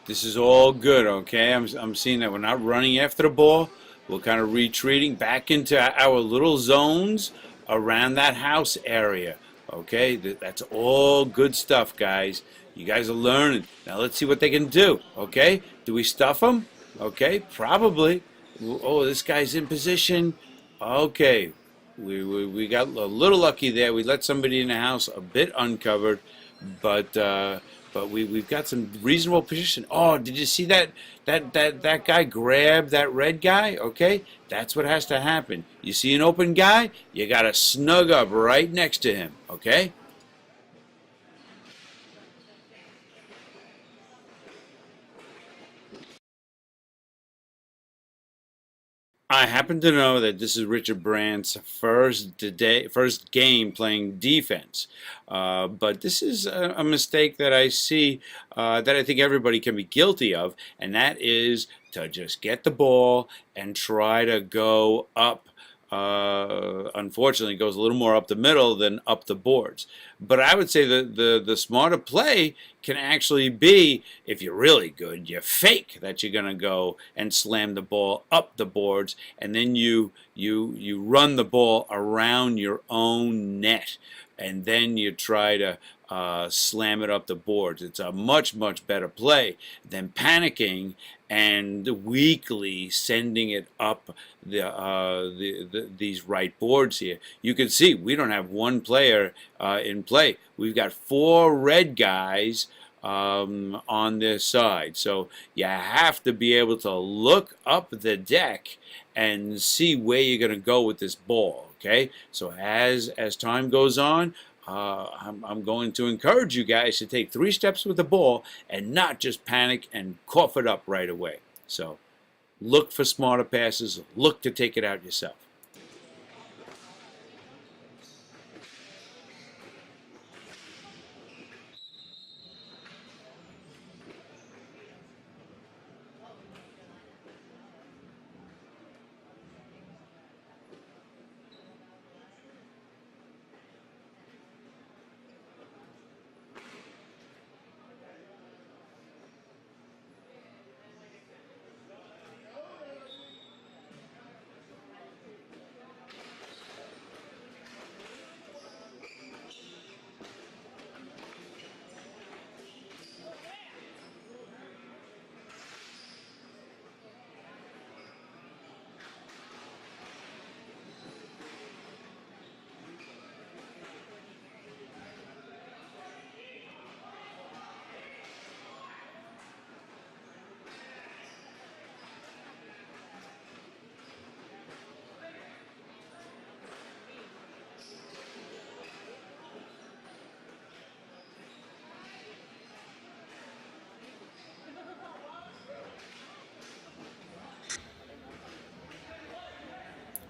This is all good, okay? I'm seeing that we're not running after the ball. We're kind of retreating back into our little zones around that house area, okay? That's all good stuff, guys. You guys are learning. Now let's see what they can do, okay? Do we stuff them? Okay, probably. Oh, this guy's in position. Okay, we got a little lucky there. We let somebody in the house a bit uncovered, but we've got some reasonable position. Oh, did you see that guy grab that red guy? Okay, that's what has to happen. You see an open guy, you got to snug up right next to him, okay? I happen to know that this is Richard Brandt's first game playing defense, but this is a mistake that I see that I think everybody can be guilty of, and that is to just get the ball and try to go up. Unfortunately, it goes a little more up the middle than up the boards. But I would say that the smarter play can actually be, if you're really good, you fake that you're going to go and slam the ball up the boards, and then you run the ball around your own net, and then you try to slam it up the boards. It's a much better play than panicking and weakly sending it up these right boards here. You can see we don't have one player in play. We've got 4 red guys on this side. So you have to be able to look up the deck and see where you're going to go with this ball. Okay, so as time goes on, I'm going to encourage you guys to take 3 steps with the ball and not just panic and cough it up right away. So look for smarter passes. Look to take it out yourself.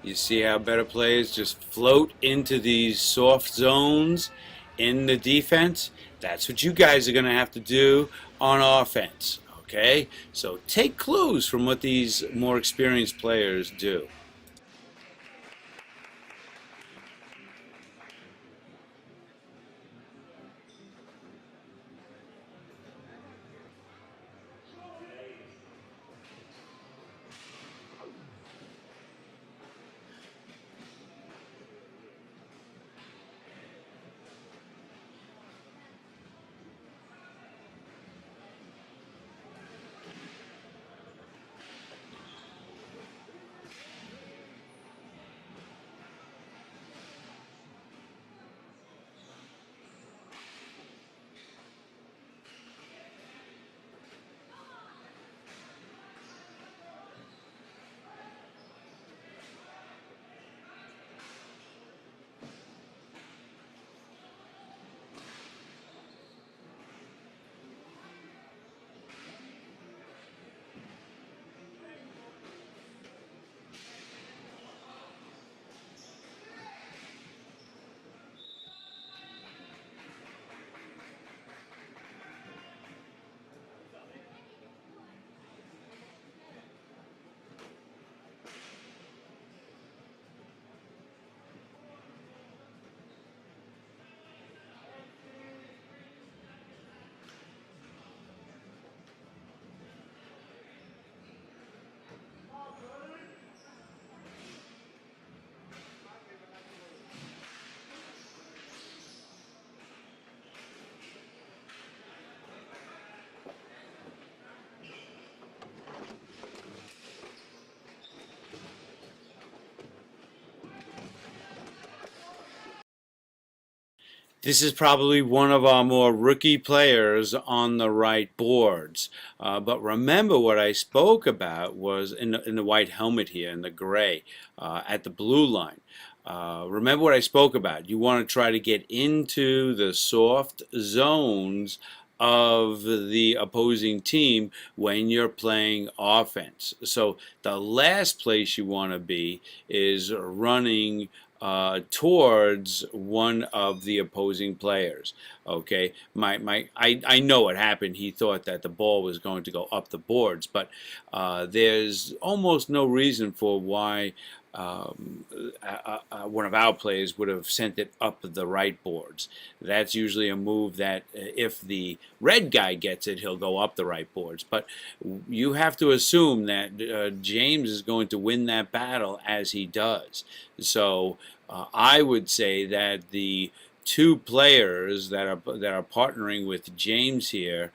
You see how better players just float into these soft zones in the defense? That's what you guys are going to have to do on offense. Okay? So take clues from what these more experienced players do. This is probably one of our more rookie players on the right boards. But remember what I spoke about was in the white helmet here, in the gray, at the blue line. Remember what I spoke about. You want to try to get into the soft zones of the opposing team when you're playing offense. So the last place you want to be is running towards one of the opposing players. Okay, I know what happened. He thought that the ball was going to go up the boards, but there's almost no reason for why one of our players would have sent it up the right boards. That's usually a move that if the red guy gets it, he'll go up the right boards. But you have to assume that James is going to win that battle as he does. So I would say that the two players that are partnering with James here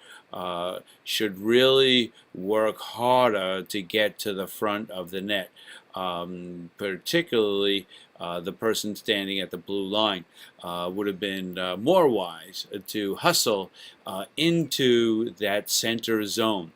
should really work harder to get to the front of the net. Particularly the person standing at the blue line would have been more wise to hustle into that center zone.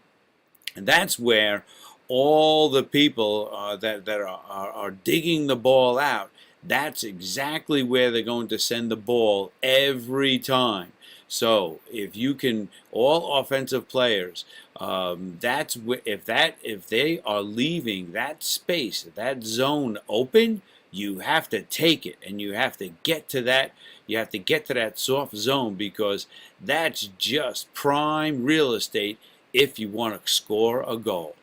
And that's where all the people that are digging the ball out, that's exactly where they're going to send the ball every time. So if you can, all offensive players, if they are leaving that space, that zone open, you have to take it, and you have to get to that. You have to get to that soft zone, because that's just prime real estate if you want to score a goal.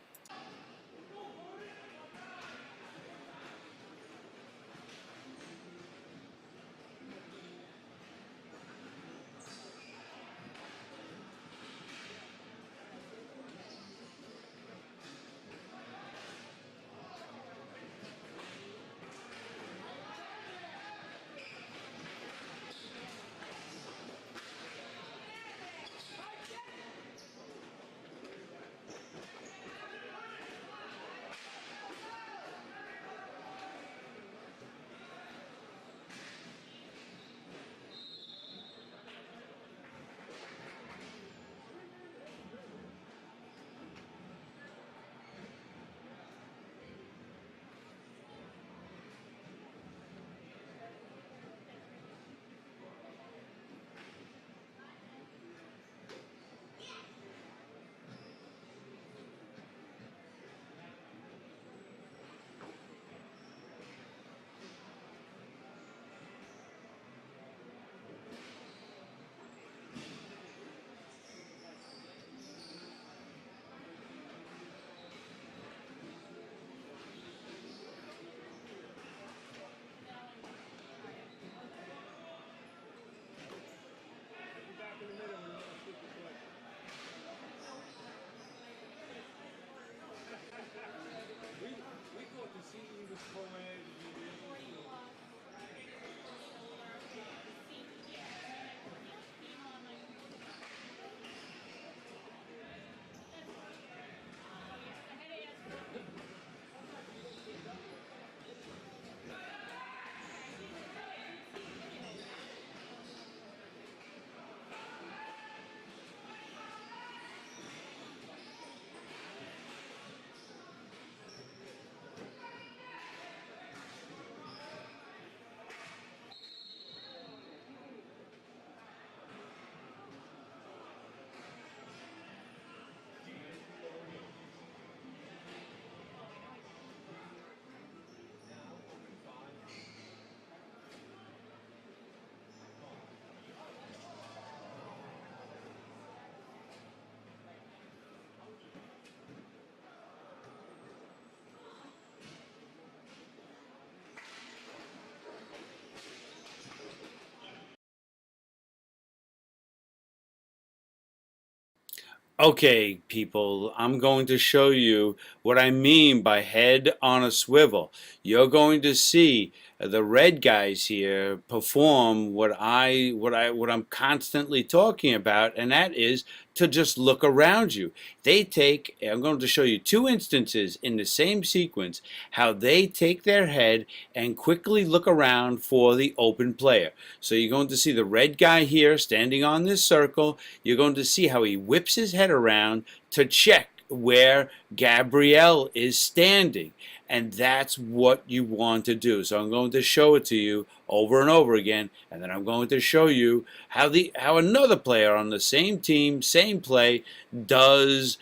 Okay, people, I'm going to show you what I mean by head on a swivel. You're going to see the red guys here perform what I'm constantly talking about, and that is to just look around you. I'm going to show you two instances in the same sequence how they take their head and quickly look around for the open player. So you're going to see the red guy here standing on this circle. You're going to see how he whips his head around to check where Gabrielle is standing. And that's what you want to do. So I'm going to show it to you over and over again, and then I'm going to show you how another player on the same team, same play, does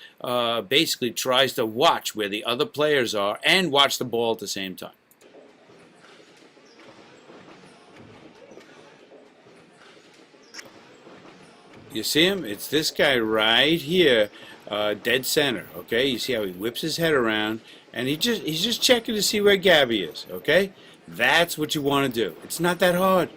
basically tries to watch where the other players are and watch the ball at the same time. You see him? It's this guy right here, dead center. Okay, you see how he whips his head around, and he's just checking to see where Gabby is. Okay, that's what you want to do. It's not that hard.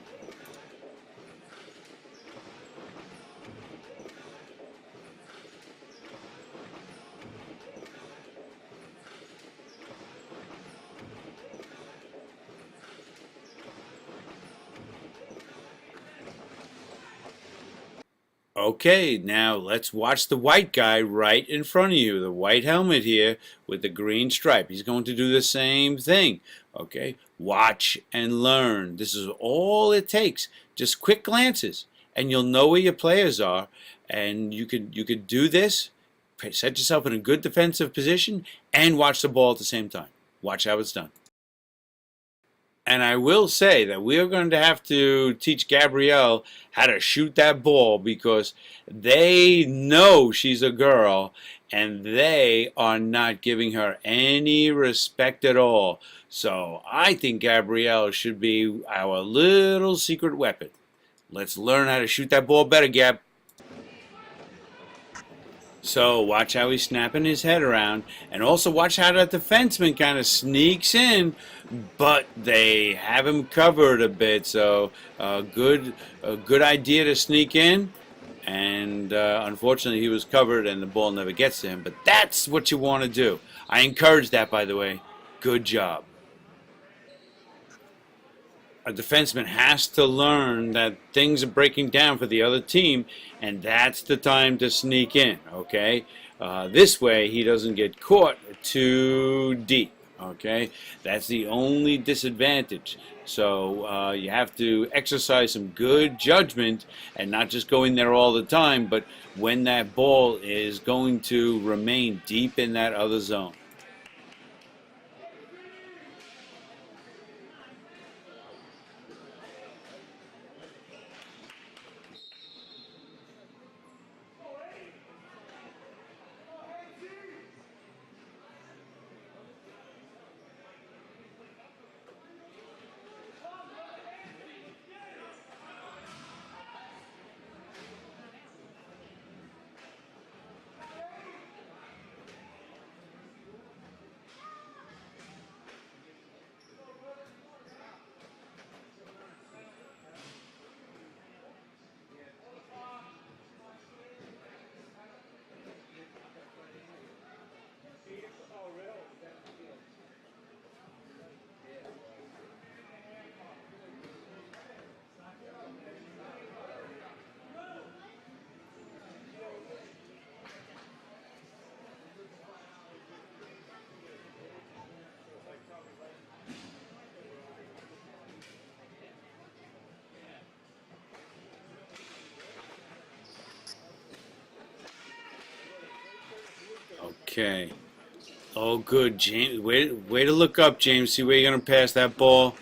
Okay, now let's watch the white guy right in front of you, the white helmet here with the green stripe. He's going to do the same thing. Okay, watch and learn. This is all it takes. Just quick glances, and you'll know where your players are. And you could do this, set yourself in a good defensive position, and watch the ball at the same time. Watch how it's done. And I will say that we are going to have to teach Gabrielle how to shoot that ball because they know she's a girl and they are not giving her any respect at all. So I think Gabrielle should be our little secret weapon. Let's learn how to shoot that ball better, Gab. So watch how he's snapping his head around, and also watch how that defenseman kind of sneaks in, but they have him covered a bit. So a good idea to sneak in, and unfortunately he was covered, and the ball never gets to him. But that's what you want to do. I encourage that, by the way. Good job. A defenseman has to learn that things are breaking down for the other team, and that's the time to sneak in, okay? This way he doesn't get caught too deep, okay? That's the only disadvantage. So you have to exercise some good judgment and not just go in there all the time, but when that ball is going to remain deep in that other zone. Okay. Oh, good, James. Way to look up, James. See where you're going to pass that ball.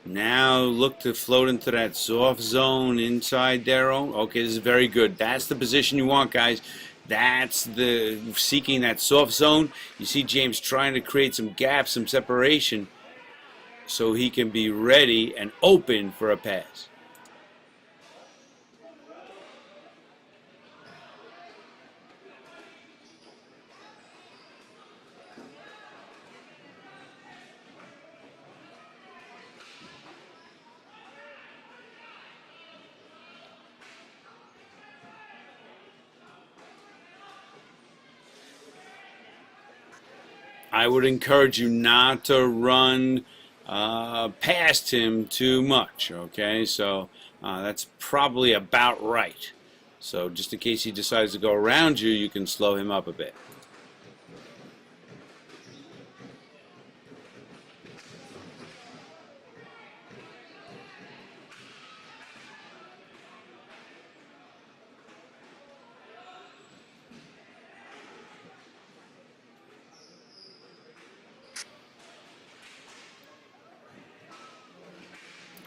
Now look to float into that soft zone inside their own. Okay, this is very good. That's the position you want, guys. That's the seeking that soft zone. You see James trying to create some gaps, some separation, so he can be ready and open for a pass. I would encourage you not to run past him too much, okay? So that's probably about right. So just in case he decides to go around you, you can slow him up a bit.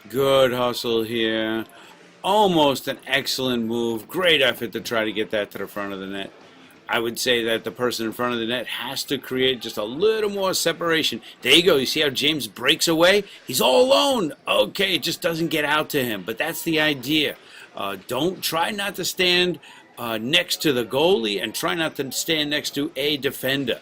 Good hustle here. Almost an excellent move. Great effort to try to get that to the front of the net. I would say that the person in front of the net has to create just a little more separation. There you go. You see how James breaks away? He's all alone. Okay, it just doesn't get out to him. But that's the idea. Don't try not to stand next to the goalie and try not to stand next to a defender.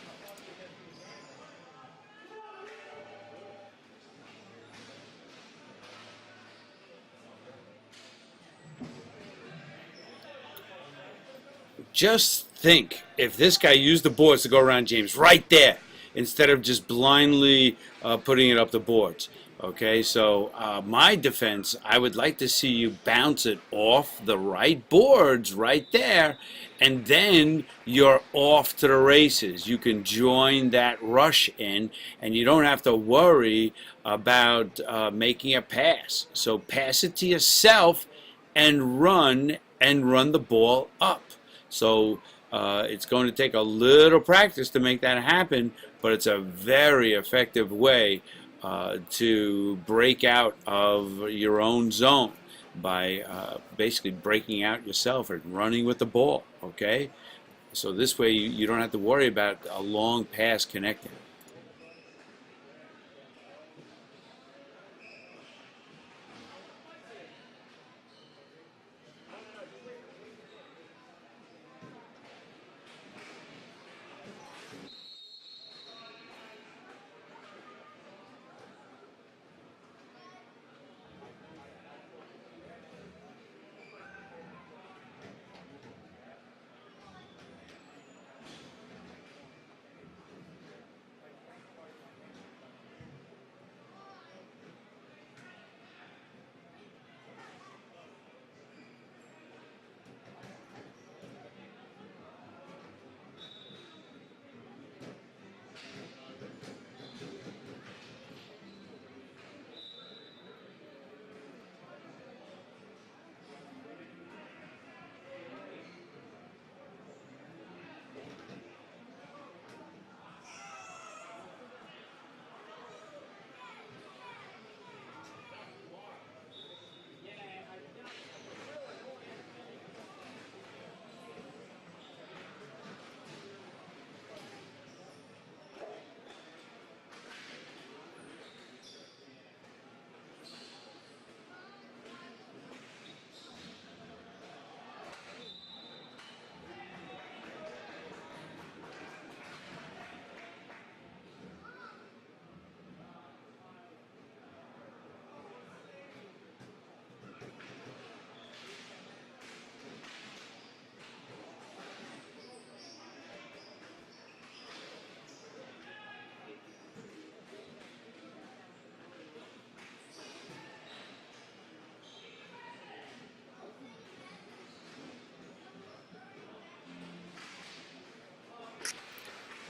Just think if this guy used the boards to go around James right there instead of just blindly putting it up the boards. Okay, so my defense, I would like to see you bounce it off the right boards right there, and then you're off to the races. You can join that rush in, and you don't have to worry about making a pass. So pass it to yourself and run the ball up. So it's going to take a little practice to make that happen, but it's a very effective way to break out of your own zone by basically breaking out yourself and running with the ball, okay? So this way you don't have to worry about a long pass connecting.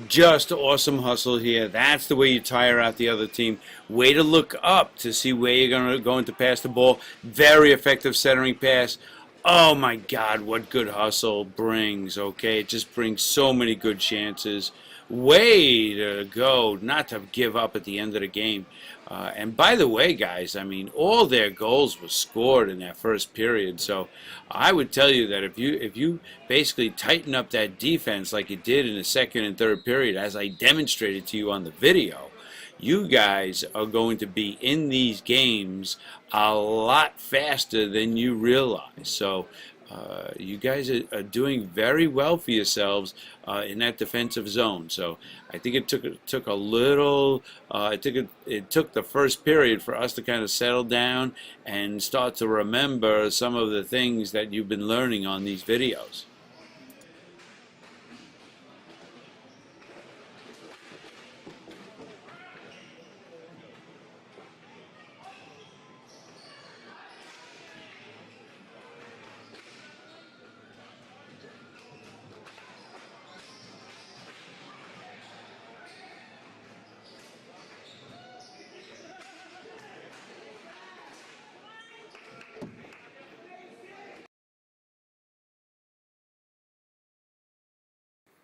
Just awesome hustle here. That's the way you tire out the other team. Way to look up to see where you're going to pass the ball. Very effective centering pass. Oh my God, what good hustle brings, okay? It just brings so many good chances. Way to go, not to give up at the end of the game. And by the way, guys, I mean, all their goals were scored in that first period. So I would tell you that if you basically tighten up that defense like you did in the second and third period, as I demonstrated to you on the video, you guys are going to be in these games a lot faster than you realize. So you guys are doing very well for yourselves in that defensive zone. So I think it took a little. It took the first period for us to kind of settle down and start to remember some of the things that you've been learning on these videos.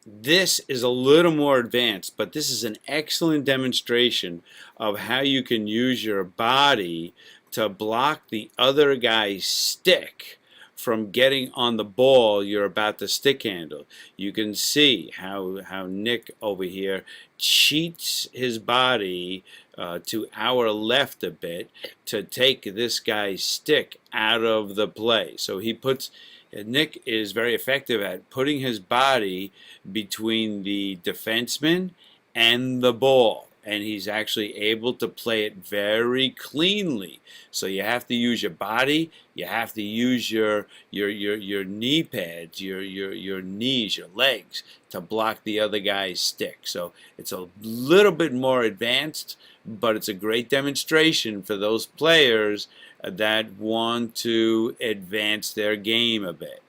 This is a little more advanced, but this is an excellent demonstration of how you can use your body to block the other guy's stick from getting on the ball you're about to stick handle. You can see how Nick over here cheats his body to our left a bit to take this guy's stick out of the play. So Nick is very effective at putting his body between the defenseman and the ball, and he's actually able to play it very cleanly. So you have to use your body, you have to use your knee pads, your knees, your legs to block the other guy's stick. So it's a little bit more advanced, but it's a great demonstration for those players that want to advance their game a bit.